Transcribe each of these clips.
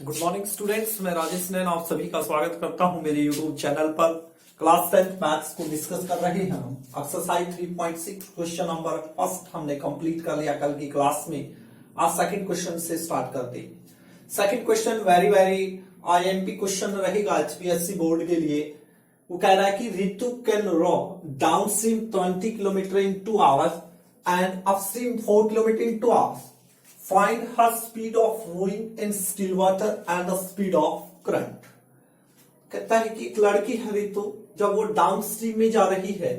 Good morning students, मैं राजेश नैन आप सभी का स्वागत करता हूं मेरे यूट्यूब चैनल पर। क्लास 10th मैथ्स को डिस्कस कर रहे हैं हम। एक्सरसाइज 3.6 क्वेश्चन नंबर फर्स्ट हमने कंप्लीट कर लिया कल की क्लास में। आज सेकंड क्वेश्चन से स्टार्ट करते हैं। Second question very IMP question रहेगा एचपीएससी बोर्ड के लिए। वो कह रहा है कि Ritu can raw down stream 20 kilometre in 2 hours and upstream 4 kilometre in 2 hours. Find her speed of rowing in still water and the speed of current। कहता है कि एक लड़की है रितु, जब वो डाउन स्ट्रीम में जा रही है,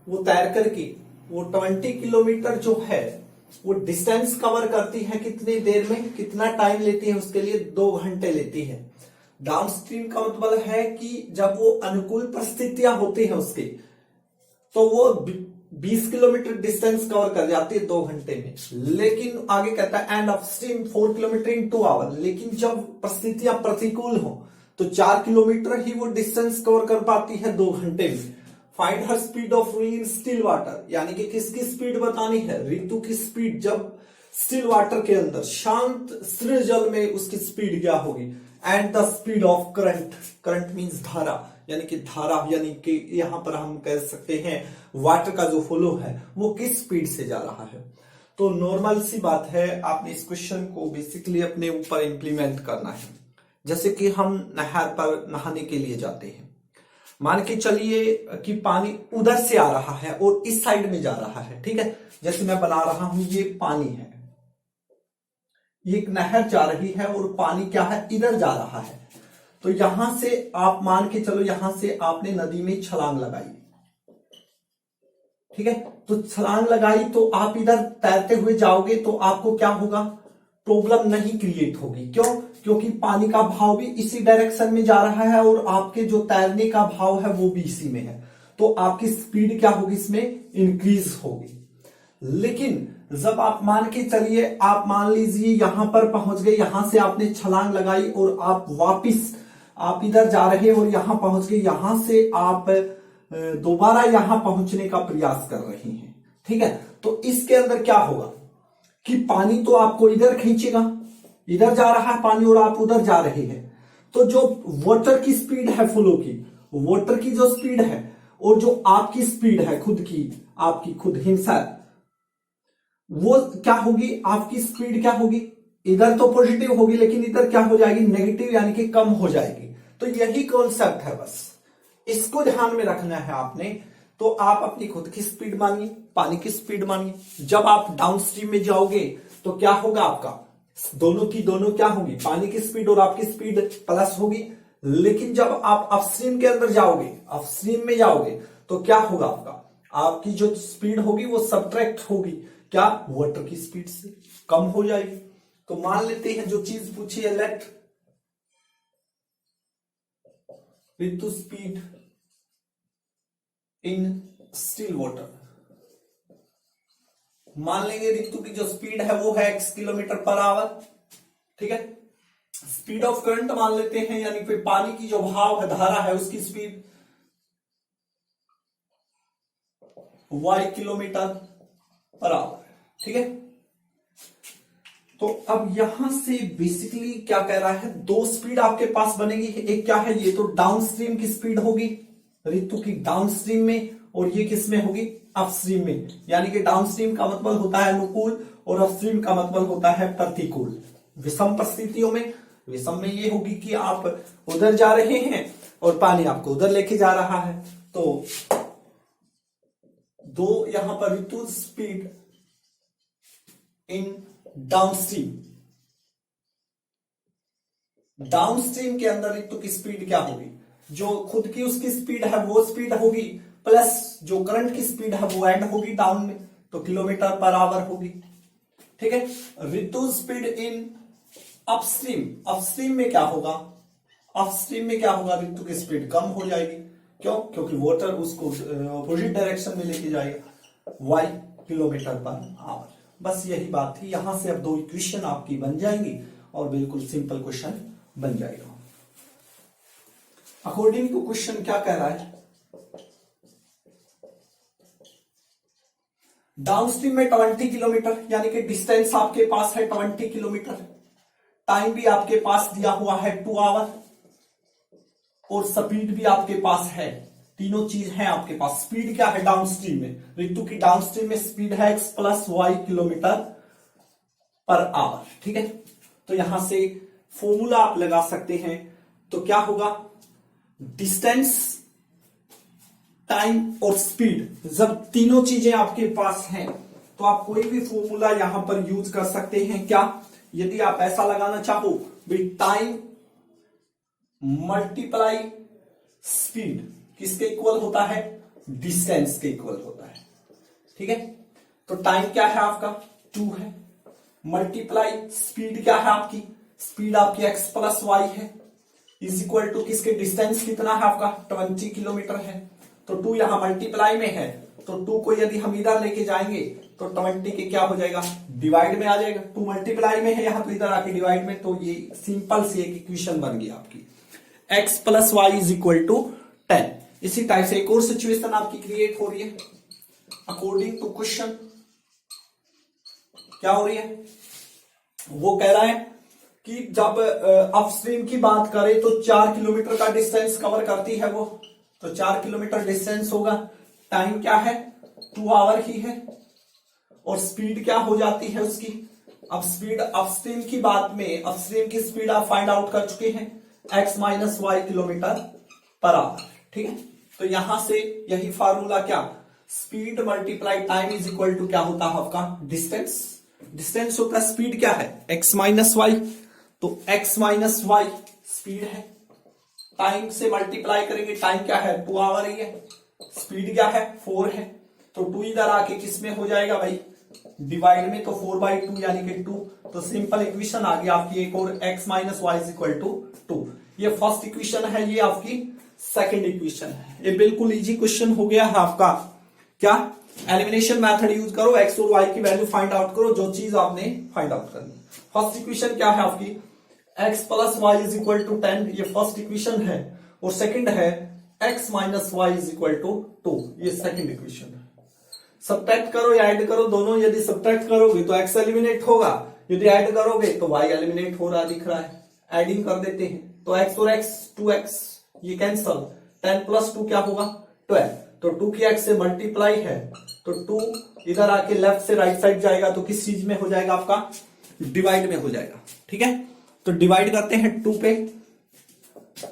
वो तैर करके वो 20 किलोमीटर जो है वो डिस्टेंस कवर करती है कितनी देर में, कितना टाइम लेती है, उसके लिए 2 घंटे लेती है। डाउन स्ट्रीम का मतलब है कि जब वो अनुकूल परिस्थितियां होती है उसके, तो वो 20 किलोमीटर डिस्टेंस कवर कर जाती है 2 घंटे में। लेकिन आगे कहता है and upstream 4 kilometre in 2 hour. लेकिन जब परिस्थितियां प्रतिकूल हो तो 4 किलोमीटर ही वो डिस्टेंस कवर कर पाती है 2 घंटे में। Find her speed of rowing in still water, यानी कि किसकी स्पीड बतानी है, रितु की स्पीड जब स्टिल वाटर के अंदर शांत स्थिर जल में उसकी स्पीड क्या होगी। And the speed of current, current means धारा, यानी कि धारा, यानी कि यहां पर हम कह सकते हैं वाटर का जो फ्लो है वो किस स्पीड से जा रहा है। तो नॉर्मल सी बात है, आपने इस क्वेश्चन को बेसिकली अपने ऊपर इंप्लीमेंट करना है। जैसे कि हम नहर पर नहाने के लिए जाते हैं, मान के चलिए कि पानी उधर से आ रहा है और इस साइड में जा रहा है, ठीक है। जैसे मैं बना रहा हूं, ये पानी है, ये एक नहर जा रही है और पानी क्या है, इधर जा रहा है। तो यहां से आप मान के चलो, यहां से आपने नदी में छलांग लगाई, ठीक है। तो छलांग लगाई तो आप इधर तैरते हुए जाओगे तो आपको क्या होगा, प्रॉब्लम नहीं क्रिएट होगी। क्यों? क्योंकि पानी का भाव भी इसी डायरेक्शन में जा रहा है और आपके जो तैरने का भाव है वो भी इसी में है। तो आपकी स्पीड क्या होगी, इसमें इंक्रीज होगी। लेकिन जब आप मान के चलिए, आप मान लीजिए यहां पर पहुंच गए, यहां से आपने छलांग लगाई और आप वापिस आप इधर जा रहे और यहां पहुंच गए, यहां से आप दोबारा यहां पहुंचने का प्रयास कर रहे हैं, ठीक है। तो इसके अंदर क्या होगा कि पानी तो आपको इधर खींचेगा, इधर जा रहा है पानी और आप उधर जा रहे हैं। तो जो वाटर की स्पीड है फ्लो की, वाटर की जो स्पीड है और जो आपकी स्पीड है खुद की, आपकी खुद हिमसा, वो क्या होगी, आपकी स्पीड क्या होगी, इधर तो पॉजिटिव होगी लेकिन इधर क्या हो जाएगी, नेगेटिव, यानी कि कम हो जाएगी। तो यही कॉन्सेप्ट है, बस इसको ध्यान में रखना है आपने। तो आप अपनी खुद की स्पीड मानिए, पानी की स्पीड मानिए। जब आप डाउन स्ट्रीम में जाओगे तो क्या होगा, आपका दोनों की दोनों क्या होगी, पानी की स्पीड और आपकी स्पीड प्लस होगी। लेकिन जब आप अपस्ट्रीम के अंदर जाओगे, अपस्ट्रीम में जाओगे, तो क्या होगा, आपकी जो स्पीड होगी वो सब्ट्रैक्ट होगी, क्या, वाटर की स्पीड से कम हो जाएगी। तो मान लेते हैं जो चीज पूछी है, let Ritu speed in still water. मान लेंगे रितु की जो स्पीड है वो है x किलोमीटर पर आवर, ठीक है। स्पीड ऑफ करंट मान लेते हैं, यानी कि पानी की जो भाव है, धारा है, उसकी speed y kilometre per hour, ठीक है। तो अब यहां से बेसिकली क्या कह रहा है, 2 स्पीड आपके पास बनेगी। एक क्या है, ये तो डाउन स्ट्रीम की स्पीड होगी रितु की डाउन स्ट्रीम में, और ये किस में होगी, अपस्ट्रीम में। यानी कि डाउन स्ट्रीम का मतलब होता है अनुकूल और अपस्ट्रीम का मतलब होता है प्रतिकूल। विषम परिस्थितियों में, विषम में ये होगी कि आप उधर जा रहे हैं और पानी आपको उधर लेके जा रहा है। तो 2 यहां पर रितु स्पीड इन डाउनस्ट्रीम, डाउनस्ट्रीम के अंदर रितु की स्पीड क्या होगी, जो खुद की उसकी स्पीड है वो स्पीड होगी, प्लस जो करंट की स्पीड है वो ऐड होगी डाउन में, तो किलोमीटर पर आवर होगी, ठीक है। रितु स्पीड इन अपस्ट्रीम, अपस्ट्रीम में क्या होगा, अपस्ट्रीम में क्या होगा, रितु की स्पीड कम हो जाएगी। क्यों? क्योंकि वाटर उसको अपोजिट डायरेक्शन में लेके जाएगा, y किलोमीटर पर आवर। बस यही बात थी। यहां से अब 2 इक्वेशन आपकी बन जाएंगी और बिल्कुल सिंपल क्वेश्चन बन जाएगा। अकॉर्डिंग टू क्वेश्चन क्या कह रहा है, डाउनस्ट्रीम में 20 किलोमीटर, यानी कि डिस्टेंस आपके पास है 20 किलोमीटर, टाइम भी आपके पास दिया हुआ है 2 आवर, और स्पीड भी आपके पास है, तीनों चीज है आपके पास। स्पीड क्या है डाउनस्ट्रीम में, ऋतु की डाउनस्ट्रीम में स्पीड है x + y kilometre per hour, ठीक है। तो यहां से फॉर्मूला आप लगा सकते हैं, तो क्या होगा, डिस्टेंस, टाइम और स्पीड, जब तीनों चीजें आपके पास हैं तो आप कोई भी फॉर्मूला यहां पर यूज कर सकते हैं। क्या, यदि आप ऐसा लगाना चाहो भी, टाइम मल्टीप्लाई स्पीड किसके इक्वल होता है, डिस्टेंस के इक्वल होता है, ठीक है। तो टाइम क्या है आपका 2 है, मल्टीप्लाई स्पीड क्या है आपकी, स्पीड आपकी x + y है, इज इक्वल टू किसके, डिस्टेंस कितना है आपका 20 किलोमीटर है। तो 2 यहां मल्टीप्लाई में है, तो 2 को यदि हम इधर लेके जाएंगे तो 20 के क्या हो जाएगा, डिवाइड में आ जाएगा। 2 मल्टीप्लाई में है यहां, तो इधर आके डिवाइड में, तो ये सिंपल सी एक इक्वेशन बन गई आपकी, x + y = 10। इसी टाइप से एक और सिचुएशन आपकी क्रिएट हो रही है अकॉर्डिंग टू क्वेश्चन। क्या हो रही है, वो कह रहा है कि जब अपस्ट्रीम की बात करें तो 4 किलोमीटर का डिस्टेंस कवर करती है वो, तो 4 किलोमीटर डिस्टेंस होगा, टाइम क्या है 2 आवर ही है, और स्पीड क्या हो जाती है उसकी। अब स्पीड अपस्ट्रीम की बात में, अपस्ट्रीम की स्पीड आप फाइंड आउट कर चुके हैं, x - y kilometre per hour, ठीक है। तो यहां से यही फार्मूला, क्या, speed multiply time is equal to क्या होता है आपका, डिस्टेंस। डिस्टेंस होता है, स्पीड क्या है x - y, तो x - y स्पीड है, टाइम से मल्टीप्लाई करेंगे, टाइम क्या है 2 आवर ही है, स्पीड क्या है 4 है, तो 2 इधर आके किस में हो जाएगा भाई, डिवाइड में, तो 4/2 यानी कि 2। तो सिंपल इक्वेशन आ गई आपकी एक और, x - y = 2। ये फर्स्ट इक्वेशन है, ये आपकी सेकंड इक्वेशन है। ये बिल्कुल इजी क्वेश्चन हो गया है आपका। क्या, एलिमिनेशन मेथड यूज करो, x और y की वैल्यू फाइंड आउट करो, जो चीज आपने फाइंड आउट करनी। फर्स्ट इक्वेशन क्या है आपकी, x + y = 10, ये फर्स्ट इक्वेशन है, और सेकंड है x - y = 2, ये सेकंड इक्वेशन है। सब्ट्रैक्ट करो या ऐड करो, दोनों, यदि सब्ट्रैक्ट करोगे तो x एलिमिनेट होगा, यदि ऐड करोगे तो y एलिमिनेट हो रहा दिख रहा है। एडिंग कर देते हैं, तो x और x 2x ये कैंसल, 10 + 2 क्या होगा 12, तो 2 की x से मल्टीप्लाई है, तो 2 इधर आके लेफ्ट से राइट साइड जाएगा, तो किस चीज में हो जाएगा आपका, डिवाइड में हो जाएगा, ठीक है। तो डिवाइड करते हैं 2 पे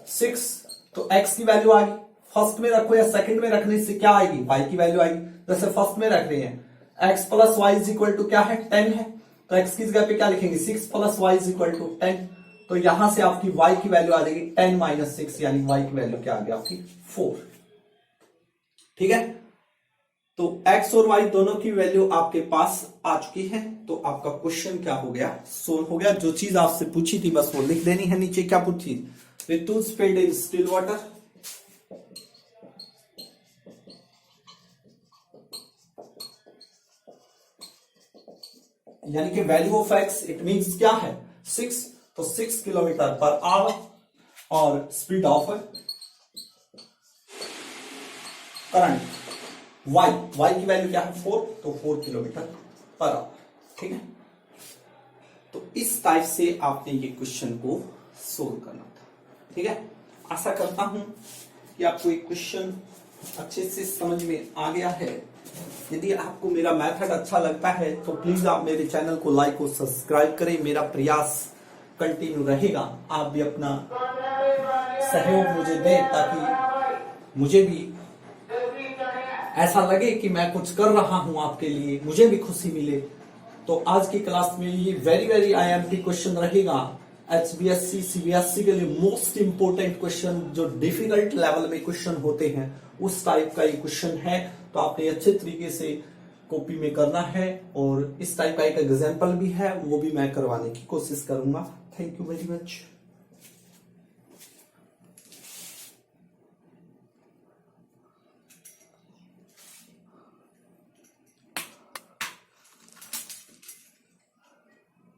6, तो x की वैल्यू आ गई, फर्स्ट में रखो या सेकंड में रखने से क्या आएगी, y की वैल्यू आएगी। जैसे फर्स्ट में रख रहे हैं x + y = क्या है 10 है, तो x की जगह पे क्या लिखेंगे 6 + y = 10, तो यहां से आपकी y की वैल्यू आ जाएगी 10 - 6, यानी y की वैल्यू क्या आ गई आपकी 4, ठीक है। तो x और y दोनों की वैल्यू आपके पास आ चुकी है, तो आपका क्वेश्चन क्या हो गया, सोल्व हो गया। जो चीज आपसे पूछी थी बस वो लिख देनी है नीचे। क्या पूछी, ऋतु स्पीड इन स्टिल वाटर, यानी कि value of x it means क्या है 6, तो 6 किलोमीटर पर आवर, और स्पीड ऑफ करंट y की वैल्यू क्या है 4, तो 4 किलोमीटर पर आवर, ठीक है। तो इस टाइप से आपने ये क्वेश्चन को सोल्व करना था, ठीक है। आशा करता हूं कि आपको एक क्वेश्चन अच्छे से समझ में आ गया है। यदि आपको मेरा मेथड अच्छा लगता है तो प्लीज आप मेरे चैनल को लाइक और सब्सक्राइब करें। मेरा प्रयास कंटिन्यू रहेगा, आप भी अपना सहयोग मुझे दें, ताकि मुझे भी ऐसा लगे कि मैं कुछ कर रहा हूं आपके लिए, मुझे भी खुशी मिले। तो आज की क्लास में ये वेरी IMP क्वेश्चन रहेगा, HBSC CBSC के लिए मोस्ट इंपोर्टेंट क्वेश्चन, जो डिफिकल्ट लेवल में क्वेश्चन होते हैं उस टाइप का ये क्वेश्चन है। तो आपने अच्छे तरीके से कॉपी में करना है, और इस टाइप का एक एग्जाम्पल भी है, वो भी मैं करवाने की कोशिश करूंगा। Thank you very much.